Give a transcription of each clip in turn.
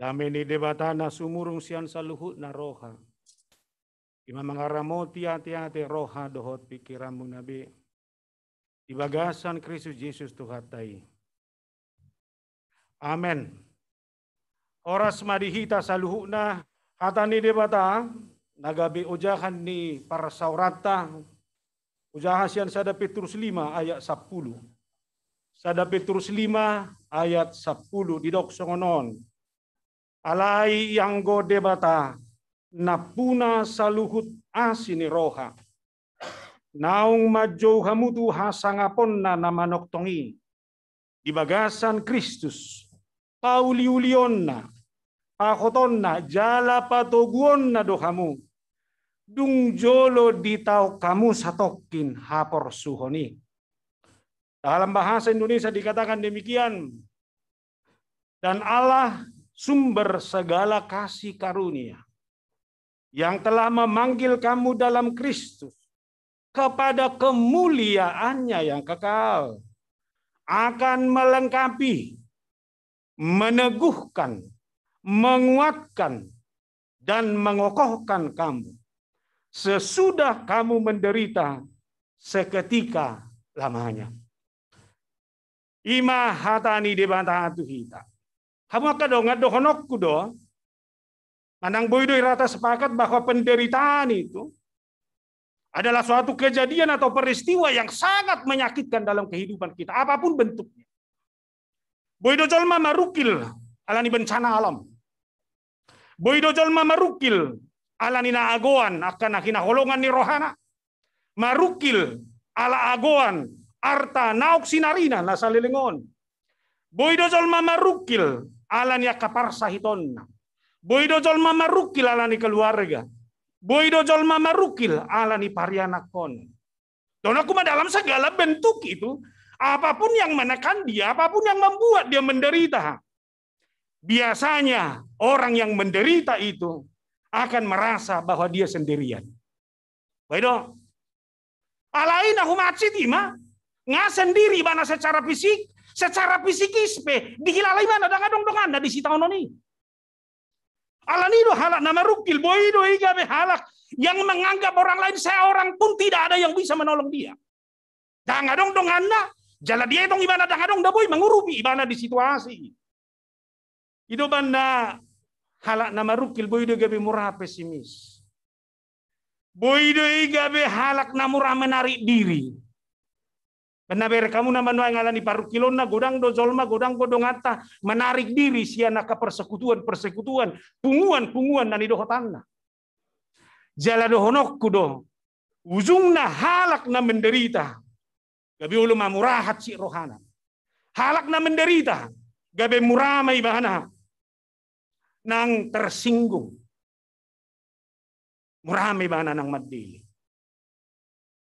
Dami ni debatana sumurung sian saluhut na roha. Ima mangaramoti hati-hati roha dohot pikiranmu nabi. Di bagasan Kristus Yesus Tuhatai. Amen. Oras madihita saluhutna hatani debata nagabi ujahan ni para saurata. Ujahan sian sada Petrus 5 ayat 10. Sada Petrus 5 ayat 10 didok songonon. Alai yang go debata napuna saluhut asini roha. Naung majo hamutu hasangapon na namanoktongi. Di bagasan Kristus. Pauliulion na. Pakoton na. Jala patoguon na dohamu. Dung jolo ditau kamu satokin hapor suhoni. Dalam bahasa Indonesia dikatakan demikian. Dan Allah sumber segala kasih karunia yang telah memanggil kamu dalam Kristus kepada kemuliaannya yang kekal akan melengkapi, meneguhkan, menguatkan, dan mengokohkan kamu sesudah kamu menderita seketika lamanya. Ima hatani debanta hita. Hamu kadang ngadohonok kudo, manang boydoi rata sepakat bahwa penderitaan itu adalah suatu kejadian atau peristiwa yang sangat menyakitkan dalam kehidupan kita, apapun bentuknya. Boydo jolma marukil alani bencana alam. Boydo jolma marukil alani na agoan akan nakina holongan ni rohana. Marukil ala agoan arta nauk sinarina nasalilingon. Boydo jolma marukil alani akaparsa hitonna. Boydo jolma marukil alani keluarga. Boydo jolma marukil alani parianakon. Dan aku dalam segala bentuk itu, apapun yang menekan dia, apapun yang membuat dia menderita. Biasanya orang yang menderita itu akan merasa bahwa dia sendirian. Boydo. Alain aku macit ima. Nga sendiri mana secara fisik. Secara fisikis pe dihilalai mana dangadong-dongan di sitaon ni. Alanido halak nama rukil boido igabe halak yang menganggap orang lain seorang pun tidak ada yang bisa menolong dia. Dangadong-dongan na jala dia itong ibana dangadong da boy mengurupi ibana di situasi. Ido banda halak nama rukil boido gabe murah pesimis. Boido igabe halak na murah menarik diri. Benar kamu nama nuai ngalani parukilon na godang do zolma godang godongata menarik diri siana ke persekutuan punguan nani dohotanna. Jala dohonok kudo ujungna halak na menderita gabi ulu mamurahat si rohana. Halak na menderita gabi muramai bahana nang tersinggung. Muramai bahana nang madili.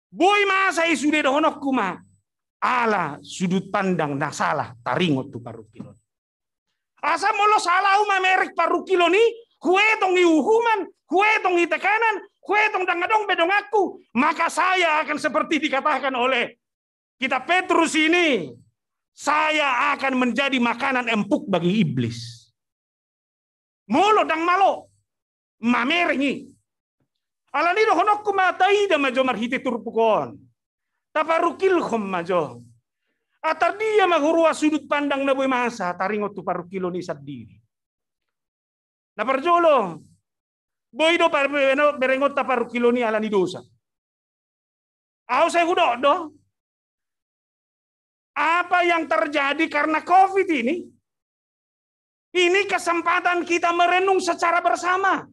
Boy masa isude dohonok kuma. Ala sudut pandang na salah taringot tu parukilon. Asa molo salah merik parukilon ni, huetong iuhuman, huetong itekanan, huetong dangadong bedong aku. Maka saya akan seperti dikatakan oleh kita Petrus ini, saya akan menjadi makanan empuk bagi iblis. Molo dang malo, mameringi. Alani dohonok kumatai da majomar hiti turpukon. Taparukil khom majo. Atar dia mahurua sudut pandang na boy masa taringot tu parukilo ni sadiri. Na parjolo. Boy do berengot taparukilo ni ala ni dosa. Au saya hudo do. Apa yang terjadi karena COVID ini? Ini kesempatan kita merenung secara bersama.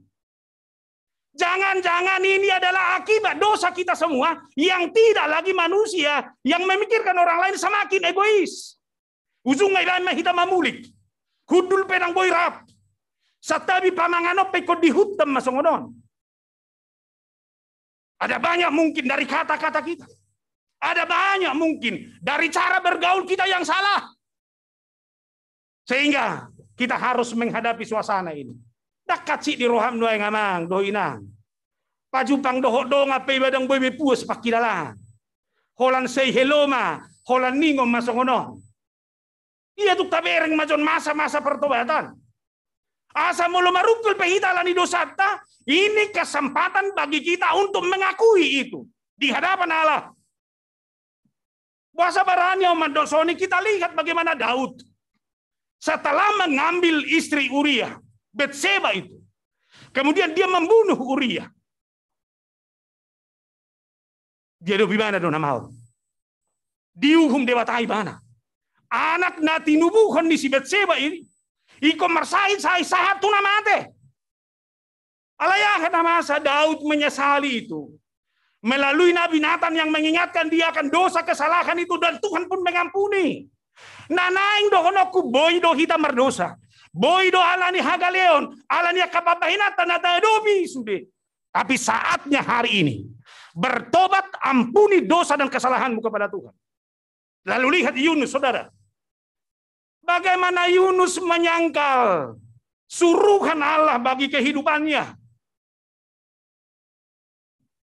Jangan-jangan ini adalah akibat dosa kita semua yang tidak lagi manusia yang memikirkan orang lain semakin egois. Ujung ngailama kita mamulik. Hudul pedang boy rap. Satabi pamanganop pekod dihutam masongodon. Ada banyak mungkin dari kata-kata kita. Ada banyak mungkin dari cara bergaul kita yang salah. Sehingga kita harus menghadapi suasana ini. Dakat si di roham doa ngamang doinang. Pajupang dohok do ngapai badang boy puas pakidalan. Holan say hello ma, holan ningom masongono. Iya tuh tabereng majon masa-masa pertobatan. Asa mulu marukul pehita alani dosata, ini kesempatan bagi kita untuk mengakui itu di hadapan Allah. Bahasa barani umat dosoni, kita lihat bagaimana Daud setelah mengambil istri Uria, Betseba itu. Kemudian dia membunuh Uria. Dia do bimana do namau. Diuhum dewatai bana. Anak na tinubuhon ni si Betseba ini. Iko marsait sai sahat tuna mate. Alayah masa Daud menyesali itu. Melalui Nabi Nathan yang mengingatkan dia akan dosa kesalahan itu, dan Tuhan pun mengampuni. Nanaing dohonoku boy do hita merdosa. Boy do alani hagaleon, alani kapapahinatan nata dobi sude. Tapi saatnya hari ini bertobat, ampuni dosa dan kesalahanmu kepada Tuhan. Lalu lihat Yunus, saudara. Bagaimana Yunus menyangkal suruhan Allah bagi kehidupannya.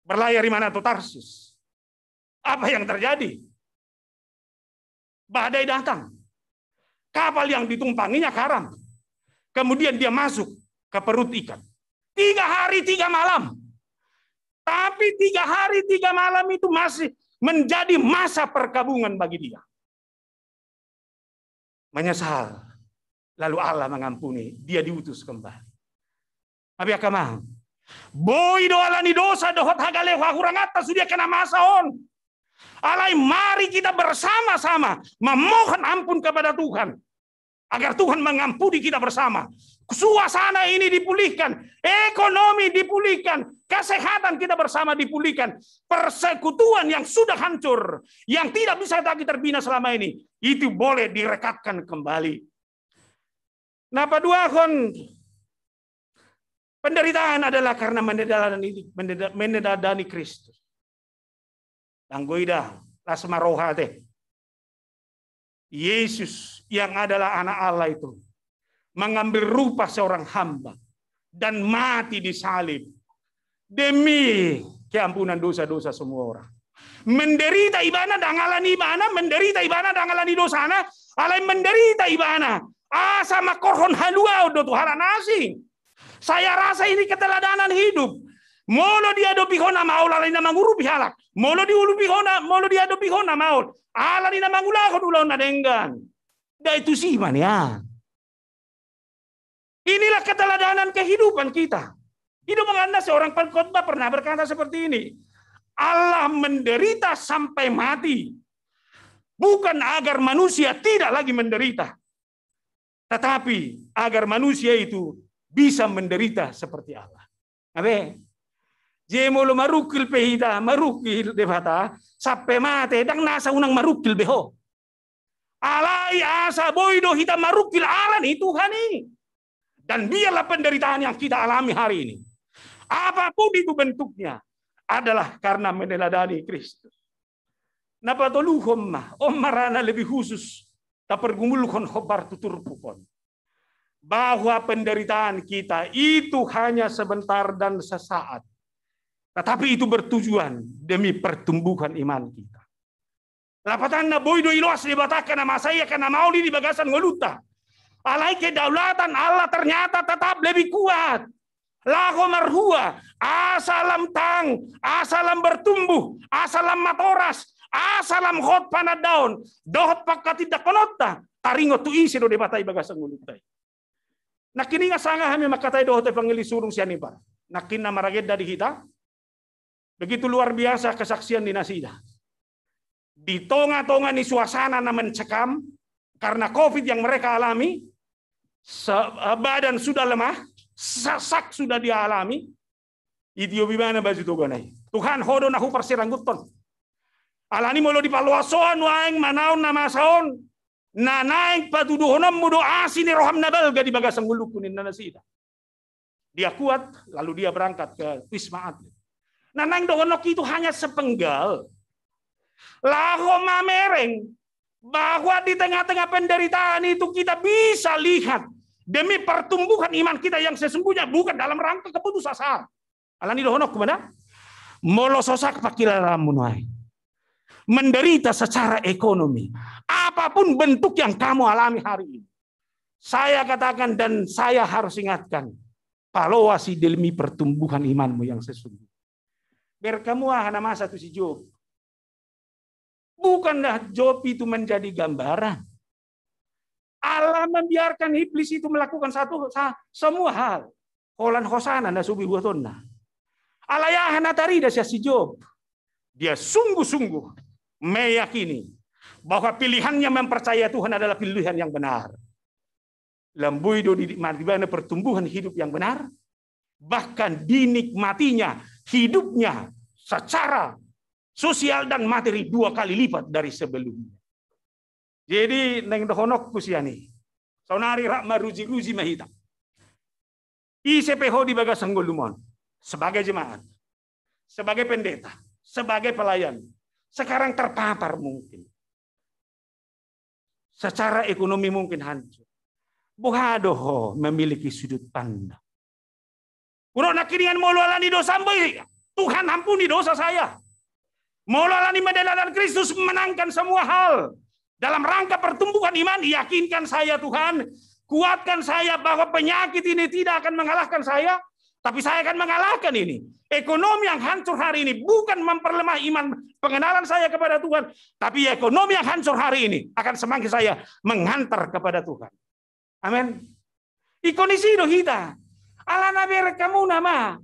Berlayar di mana tuh? Tarsus. Apa yang terjadi? Badai datang. Kapal yang ditumpanginya karam. Kemudian dia masuk ke perut ikan. 3 hari 3 malam. Tapi 3 hari 3 malam itu masih menjadi masa perkabungan bagi dia. Menyesal. Lalu Allah mengampuni. Dia diutus kembali. Abi akamah. Boy do alani dosa dohot hagale hurang atas sudah kena masaon. Alai mari kita bersama-sama memohon ampun kepada Tuhan. Agar Tuhan mengampuni kita bersama. Suasana ini dipulihkan. Ekonomi dipulihkan. Kesehatan kita bersama dipulihkan. Persekutuan yang sudah hancur. Yang tidak bisa lagi terbina selama ini. Itu boleh direkatkan kembali. Napa dua kon? Penderitaan adalah karena menedadani Kristus. Tanggoida lasmaroha teh. Yesus yang adalah anak Allah itu mengambil rupa seorang hamba dan mati di salib demi keampunan dosa-dosa semua orang. Menderita ibana dangalani ibana, menderita ibana dangalani dosana, alai menderita ibana. Sama korhon halua do Tuhan asing. Saya rasa ini keteladanan hidup. Molo dia do bihona maul alai na manguru bihalak. Molo di ulu bihona, molo dia do bihona maul. Alai na mangulakon ulaw na denggan. Da itu sih man ya. Inilah keteladanan kehidupan kita. Hidup menganda seorang pengkhotbah pernah berkata seperti ini. Allah menderita sampai mati. Bukan agar manusia tidak lagi menderita. Tetapi agar manusia itu bisa menderita seperti Allah. Abe, jemolo marukil pehida, marukil debata, sampai mate, dang nasa unang marukil beho. Alai asa boydo hita marukil alan itu Tuhan ini. Dan biarlah penderitaan yang kita alami hari ini. Apapun itu bentuknya, adalah karena meneladani Kristus. Napa toluhom mah, marana lebih khusus, tak pergumulkan khobar tutur pukon. Bahwa penderitaan kita itu hanya sebentar dan sesaat. Tetapi itu bertujuan demi pertumbuhan iman kita. Lapatan na boy do ilos dibatakan nama saya karena mauli di bagasan ngoluta. Alai kedaulatan Allah ternyata tetap lebih kuat. Laho marhua, asalam tang, asalam bertumbuh, asalam matoras, asalam hot panad daun, dohot pakat tidak konota, taringo tu isi do debatai bagasan ngoluta. Nakini nga sanga kami makatay dohot evangeli surung siya ni par. Nakin na maraged dari kita. Begitu luar biasa kesaksian di Nasida. Di tonga-tonga ni suasana na mencekam karena COVID yang mereka alami, badan sudah lemah, sesak sudah dialami. Idio bimana baju toganay. Tuhan hodo nahu persirangguton. Alani molo di paluasoan waeng manaon na masaon. Nanaing patuduhonom mudo asini roham nabal di bagasang gulukunin na nasida. Dia kuat, lalu dia berangkat ke Wisma Atlet. Nanaing dohonok itu hanya sepenggal. Laho mamereng bahwa di tengah-tengah penderitaan itu kita bisa lihat demi pertumbuhan iman kita yang sesungguhnya bukan dalam rangka keputusasaan. Alani dohonok kemana? Molososak pakilalamunai. Menderita secara ekonomi. Apapun bentuk yang kamu alami hari ini. Saya katakan dan saya harus ingatkan, palawasi demi pertumbuhan imanmu yang sesungguhnya. Biar kamu hana masa tu si Job. Bukanlah Job itu menjadi gambaran. Allah membiarkan iblis itu melakukan semua hal. Holan hosana na subi buatonna. Allah ya hana tarida si Job. Dia sungguh-sungguh meyakini bahwa pilihannya mempercaya Tuhan adalah pilihan yang benar. Lambuido dinikmati pertumbuhan hidup yang benar. Bahkan dinikmatinya hidupnya secara sosial dan materi 2 kali lipat dari sebelumnya. Jadi neng dohonok kusiani. Saunari rakma ruji-ruji mahita. ICPH di Bagasang Golumon sebagai jemaat, sebagai pendeta, sebagai pelayan. Sekarang terpapar mungkin. Secara ekonomi mungkin hancur. Bohadoh memiliki sudut pandang. Kuno nakiringan molualani dosa mbak. Tuhan ampuni dosa saya. Molualani medalalan Kristus menangkan semua hal. Dalam rangka pertumbuhan iman, yakinkan saya Tuhan. Kuatkan saya bahwa penyakit ini tidak akan mengalahkan saya. Tapi saya akan mengalahkan ini. Ekonomi yang hancur hari ini bukan memperlemah iman pengenalan saya kepada Tuhan. Tapi ekonomi yang hancur hari ini akan semakin saya menghantar kepada Tuhan. Amin. Ikonisido kita. Ala nabi kamu nama.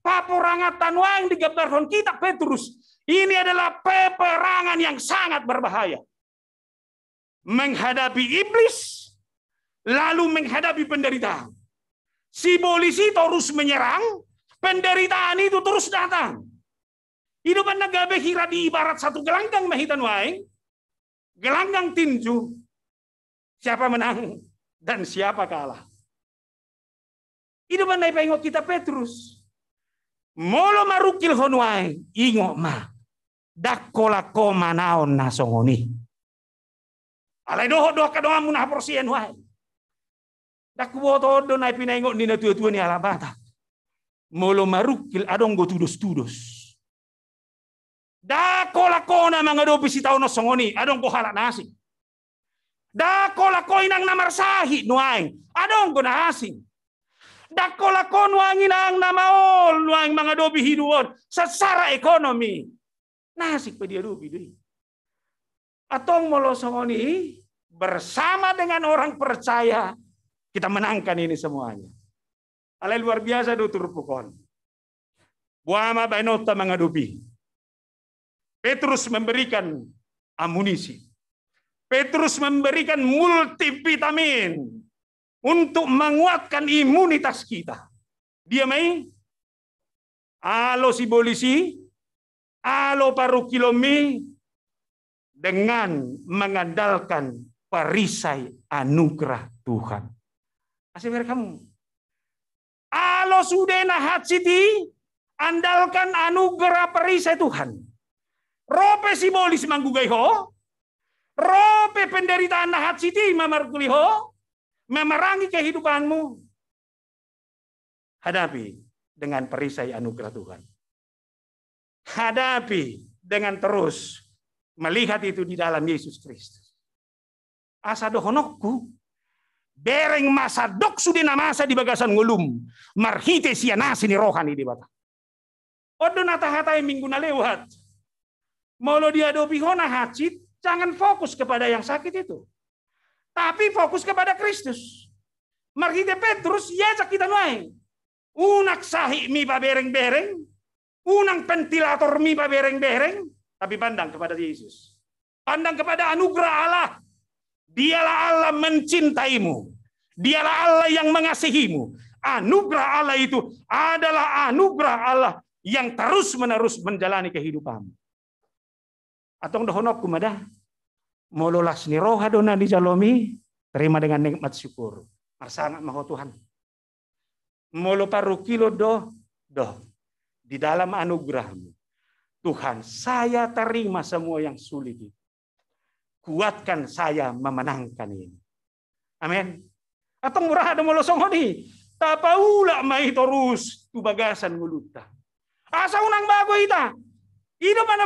Paporangat tanwang digambarkan kitab Petrus. Ini adalah peperangan yang sangat berbahaya. Menghadapi iblis, lalu menghadapi penderitaan. Si polisi terus menyerang, penderitaan itu terus datang. Hidupan nagabe hira di ibarat satu gelanggang mahitan waing, gelanggang tinju. Siapa menang dan siapa kalah. Hidupan naipengok kita Petrus. Molo marukil honwaing, ingok ma. Dakola ko manaon nasongoni. Alay doho kadoa munah porsian wae. Dak woto do nai pinaingok ni na tua-tua ni alabata. Molo marukil adong go tudos-tudos. Dakola ko na mga dobi si tao no songoni adong ko halak nasi. Dakola ko inang namarsahi nuaing adong go nahasing. Dakola ko nuangin ang namaol nuaing mga dobi hiduon secara ekonomi. Nasik pa dia dobi doi. Atong molosongoni bersama dengan orang percaya kita menangkan ini semuanya. Alay luar biasa do turpukon. Buama bainota mengadupi. Petrus memberikan amunisi. Petrus memberikan multivitamin untuk menguatkan imunitas kita. Dia mai alo si polisi, alo paru kilomi dengan mengandalkan perisai anugerah Tuhan. Asal kamu. Alo sudena hatsiti, andalkan anugerah perisai Tuhan. Rope simbolis manggugai ho, rope penderitaan hatsiti mamarkuli ho, memerangi kehidupanmu. Hadapi dengan perisai anugerah Tuhan. Hadapi dengan terus melihat itu di dalam Yesus Kristus. Asa dohonokku bereng masa dok sudena masa di bagasan ngulum marhite sianasi ni rohani di bata. Odo nata-hatai minggu na lewat. Molo dia dopi hona hacit, jangan fokus kepada yang sakit itu. Tapi fokus kepada Kristus. Marhite Petrus ya kita nuai. Unak sahi mi pa bereng-bereng, unang ventilator mi pa bereng-bereng. Tapi pandang kepada Yesus. Pandang kepada anugerah Allah. Dialah Allah mencintaimu. Dialah Allah yang mengasihimu. Anugerah Allah itu adalah anugerah Allah yang terus-menerus menjalani kehidupanmu. Atong dohonok kumada. Mololas ni roha dona di jalomi. Terima dengan nikmat syukur. Sangat maha Tuhan. Molo paru kilo doh. Di dalam anugerahmu. Tuhan, saya terima semua yang sulit itu. Kuatkan saya memenangkan ini. Amin. Atong murah ada molosong honi. Tapaula mai terus tu bagasan nguluta. Asa unang bago ita. Ida mana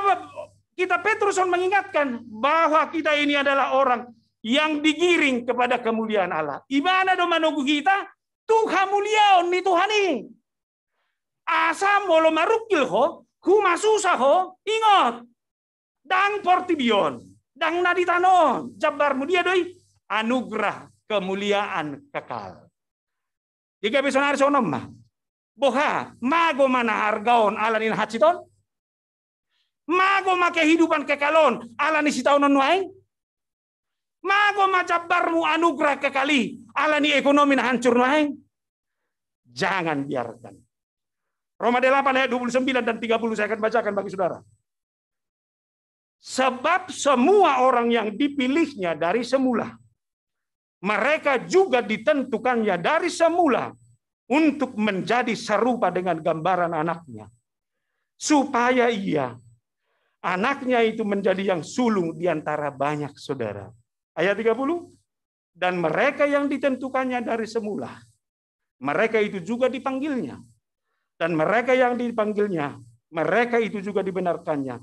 kita Petrus mengingatkan bahwa kita ini adalah orang yang digiring kepada kemuliaan Allah. Ibana do manogu kita, Tuhan muliaon ni Tuhan ini. Asa molo marukil ho, humasusah ho, ingot. Dang portibion, dang naditanon, jabar mulia doi, anugerah kemuliaan kekal. Jika bisa nari sonom mah, boha, mago mana hargaon alanin haciton, mago ma kehidupan kekalon alani sitaunon waeng, mago ma jabarmu anugerah kekali alani ekonomi na hancur waeng. Jangan biarkan. Roma 8 ayat 29 dan 30 saya akan bacakan bagi saudara. Sebab semua orang yang dipilihnya dari semula, mereka juga ditentukannya dari semula untuk menjadi serupa dengan gambaran anaknya. Supaya anaknya itu menjadi yang sulung di antara banyak saudara. Ayat 30. Dan mereka yang ditentukannya dari semula, mereka itu juga dipanggilnya. Dan mereka yang dipanggilnya, mereka itu juga dibenarkannya.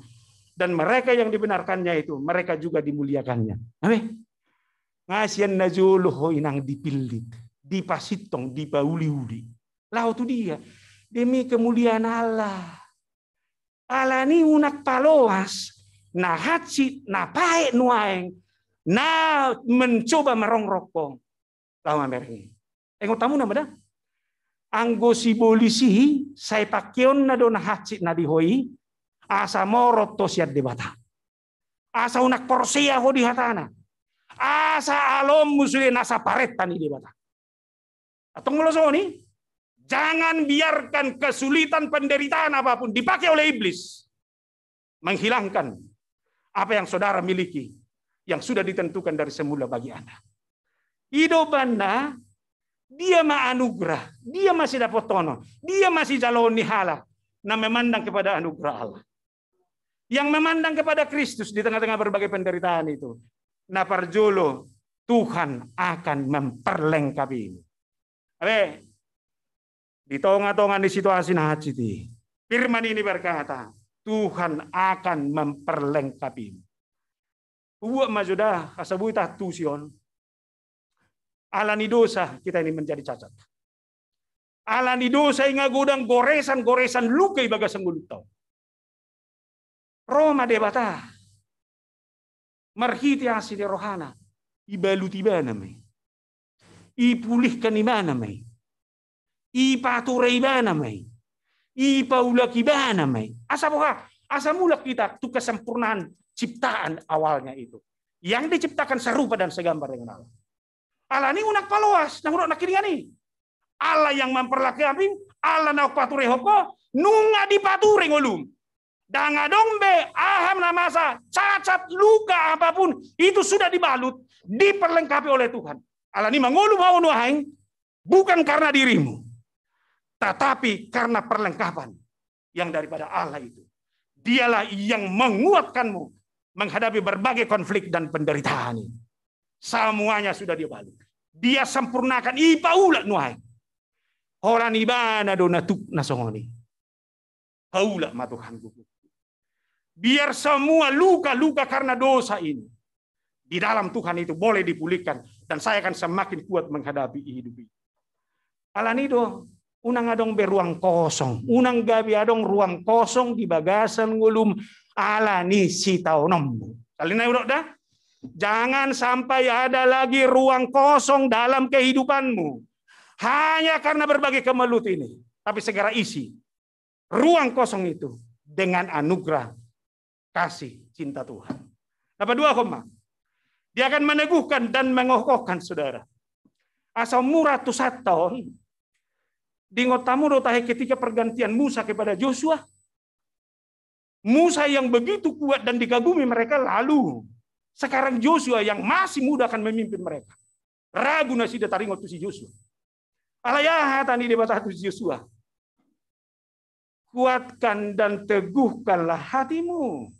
Dan mereka yang dibenarkannya itu, mereka juga dimuliakannya. Amin. Ngasian najuluh inang dipilit, dipasitong, dipauli-uli. Lau tu dia. Demi kemuliaan Allah. Allah ni unak paloas, na hatsit, na pae nuaeng, na mencoba merongrokong. Lau ameri. Engkau tamu nama dah? Anggo si bolisi, saya pakion na do na hatsit na dihoi, asa morot to siat debata. Asa unak porsia ho di hatana. Asa alom musuhin nasa paretan di debata. Atau ngelosoni, jangan biarkan kesulitan penderitaan apapun dipakai oleh iblis menghilangkan apa yang saudara miliki yang sudah ditentukan dari semula bagi Anda. Idobana dia ma anugerah, dia masih dapat tono, dia masih jaloni hala na memandang kepada anugerah Allah. Yang memandang kepada Kristus di tengah-tengah berbagai penderitaan itu. Na parjolo, Tuhan akan memperlengkapi ini. Abe, di tengah-tengah di situasi nahaciti, firman ini berkata, Tuhan akan memperlengkapi ini. Uwa majudah, kasabuita tusion, alani dosa kita ini menjadi cacat. Alani dosa inga godang goresan-goresan luka ibaga senggulutau. Roma debata. Marhiti asli rohana. Ibaluti bana may. Ipulihkan imana may. Ipaturay bana may. Ipaulaki bana may. Asa buka? Asa mulak kita tu kesempurnaan ciptaan awalnya itu. Yang diciptakan serupa dan segambar dengan Allah. Allah ini unak paluas. Nang nakiriani. Allah yang memperlengkapi. Allah nak paturay hoko. Nunga dipaturay ngolum. Dangadongbe, aham namasa, cacat, luka apapun itu sudah dibalut, diperlengkapi oleh Tuhan. Allah ini mengulu mau nuaing bukan karena dirimu, tetapi karena perlengkapan yang daripada Allah itu. Dialah yang menguatkanmu menghadapi berbagai konflik dan penderitaan ini. Semuanya sudah dia balut. Dia sempurnakan ipaula nuaing. Orang ibana donatuk nasongoni. Paula ma Tuhan gugu. Biar semua luka-luka karena dosa ini di dalam Tuhan itu boleh dipulihkan dan saya akan semakin kuat menghadapi hidup ini. Alanido, unang adong beruang kosong, unang gabi adong ruang kosong di bagasan ngulum alani si taunom. Salina urok dah. Jangan sampai ada lagi ruang kosong dalam kehidupanmu hanya karena berbagai kemelut ini. Tapi segera isi ruang kosong itu dengan anugerah kasih cinta Tuhan. Apa dua koma? Dia akan meneguhkan dan mengokohkan saudara. Asal murah tu 1 tahun. Di ngotamu dotahe ketika pergantian Musa kepada Joshua. Musa yang begitu kuat dan dikagumi mereka lalu. Sekarang Joshua yang masih muda akan memimpin mereka. Ragu nasi dataringo tu si Joshua. Alayah tani debatah tu si Joshua. Kuatkan dan teguhkanlah hatimu.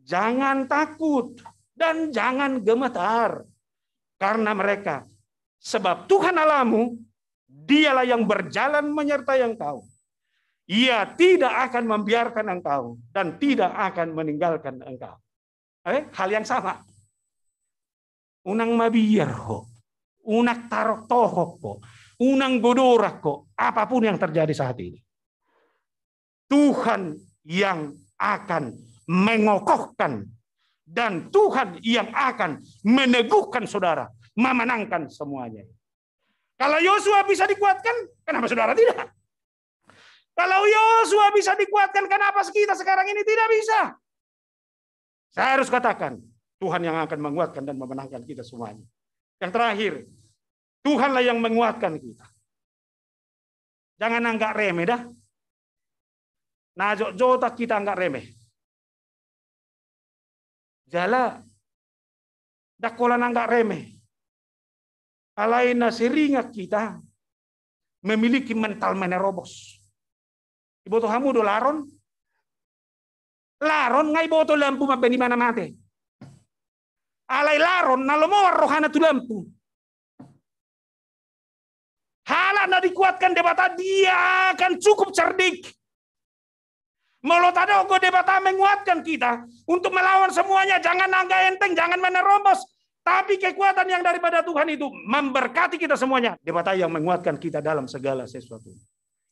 Jangan takut dan jangan gemetar karena mereka. Sebab Tuhan Allahmu, dialah yang berjalan menyertai engkau. Ia tidak akan membiarkan engkau dan tidak akan meninggalkan engkau. Hal yang sama. unang mabiyar ho, unak tarok tohok ko, unang bodorak ko, apapun yang terjadi saat ini. Tuhan yang akan mengokohkan dan Tuhan yang akan meneguhkan saudara, memenangkan semuanya. Kalau Yosua bisa dikuatkan, kenapa saudara tidak? Kalau Yosua bisa dikuatkan, kenapa kita sekarang ini tidak bisa? Saya harus katakan, Tuhan yang akan menguatkan dan memenangkan kita semuanya. Yang terakhir, Tuhanlah yang menguatkan kita. Jangan anggap remeh dah. Nah, jota kita anggap remeh. Jala, dakolan anggap remeh. Alaina seringat kita memiliki mental menerobos. Ibu tuh kamu do laron ngai boto lampu mabeni mana mate. Alai laron nalomo rohana tu lampu. Hala na dikuatkan debata dia akan cukup cerdik. Melotado go debata menguatkan kita untuk melawan semuanya. Jangan angga enteng, jangan menerobos. Tapi kekuatan yang daripada Tuhan itu memberkati kita semuanya. Debata yang menguatkan kita dalam segala sesuatu.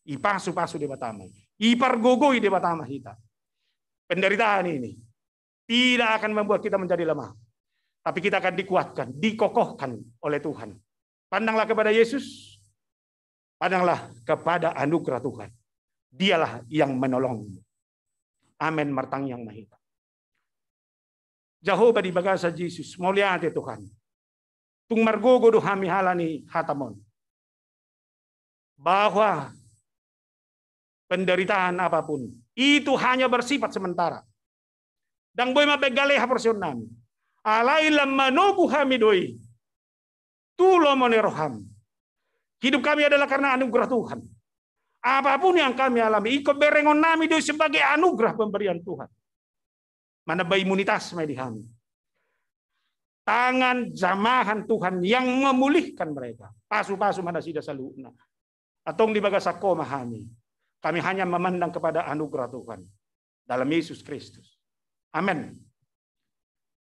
Ipasu-pasu debatama. Ipargogoi debatama kita. Penderitaan ini tidak akan membuat kita menjadi lemah. Tapi kita akan dikuatkan, dikokohkan oleh Tuhan. Pandanglah kepada Yesus. Pandanglah kepada anugerah Tuhan. Dialah yang menolongmu. Amin martang yang mahita. Jehovah di bagasa Yesus, mulia Tuhan. Tung margogo do hami halani hatamon. Bahwa penderitaan apapun itu hanya bersifat sementara. Dang boy mabegale haporsion nami. Alailam manogu hamidoi. Tulo moneroham. Hidup kami adalah karena anugerah Tuhan. Apapun yang kami alami, ikut berengon nami doi sebagai anugerah pemberian Tuhan. Mana imunitas medihami. Tangan jamahan Tuhan yang memulihkan mereka. Pasu-pasu mana sida saluna. Atong di bagasako mahami. Kami hanya memandang kepada anugerah Tuhan dalam Yesus Kristus. Amin.